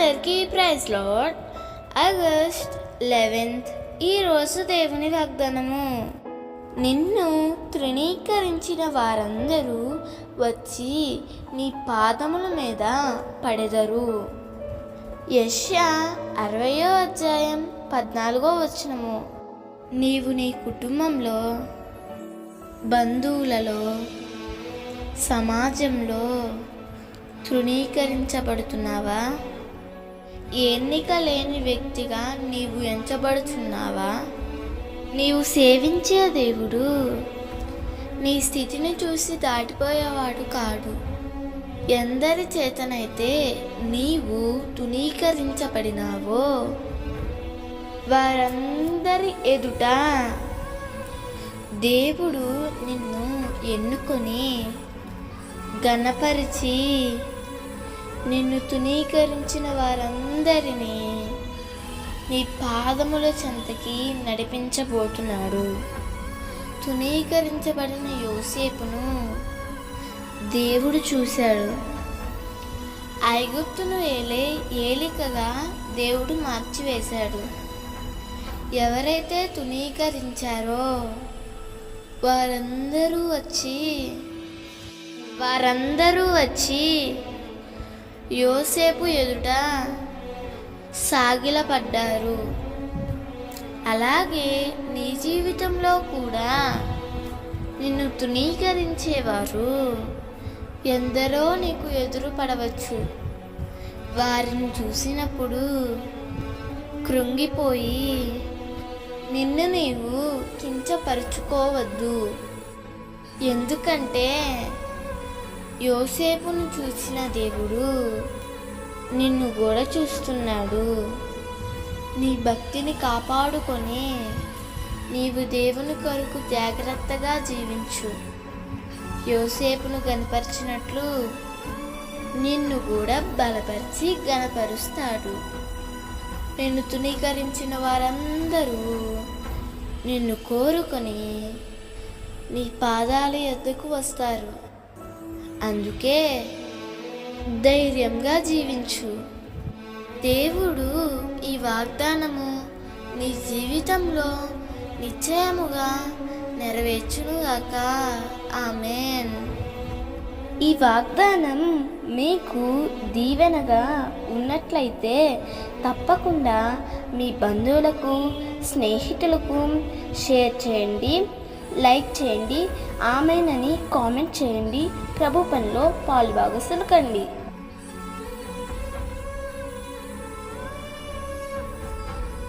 అందరికీ praise lord. August 11th ఈరోజు దేవుని వాగ్దానము. నిన్ను తృణీకరించిన వారందరూ వచ్చి నీ పాదముల మీద పడెదరు. యెషయా 60వ అధ్యాయం 14వ వచనము. నీవు నీ కుటుంబంలో, బంధువులలో, సమాజంలో తృణీకరించబడుతున్నావా? ఎన్నిక లేని వ్యక్తిగా నీవు ఎంచబడుతున్నావా? నీవు సేవించే దేవుడు నీ స్థితిని చూసి దాటిపోయేవాడు కాడు. ఎందరి చేతనైతే నీవు తృణీకరించబడినావో వారందరి ఎదుట దేవుడు నిన్ను ఎన్నుకొని ఘనపరిచి నిన్ను తృణీకరించిన వారందరినీ నీ పాదముల చెంతకి నడిపించబోతున్నాడు. తృణీకరించబడిన యోసేపును దేవుడు చూశాడు. ఐగుప్తును ఏలికగా దేవుడు మార్చివేశాడు. ఎవరైతే తృణీకరించారో వారందరూ వచ్చి యోసేపు ఎదుట సాగిలపడ్డారు. అలాగే నీ జీవితంలో కూడా నిన్ను తృణీకరించేవారు ఎందరో నీకు ఎదురు పడవచ్చు. వారిని చూసినప్పుడు కృంగిపోయి నిన్ను నీవు కించపరుచుకోవద్దు. ఎందుకంటే యోసేపును చూసిన దేవుడు నిన్ను కూడా చూస్తున్నాడు. నీ భక్తిని కాపాడుకొని నీవు దేవుని కొరకు జాగ్రత్తగా జీవించు. యోసేపును గనపరిచినట్లు నిన్ను కూడా బలపరిచి గనపరుస్తాడు. నిన్ను తృణీకరించిన వారందరూ నిన్ను కోరుకొని నీ పాదాల యొద్దకు వస్తారు. అందుకే ధైర్యంగా జీవించు. దేవుడు ఈ వాగ్దానము నీ జీవితంలో నిశ్చయముగా నెరవేర్చునుగాక. ఆమేన్. ఈ వాగ్దానం మీకు దీవెనగా ఉన్నట్లయితే తప్పకుండా మీ బంధువులకు, స్నేహితులకు షేర్ చేయండి, లైక్ చేయండి, ఆమేన్ అని కామెంట్ చేయండి. ప్రభు పనిలో పాలుభాగస్తులు కండి.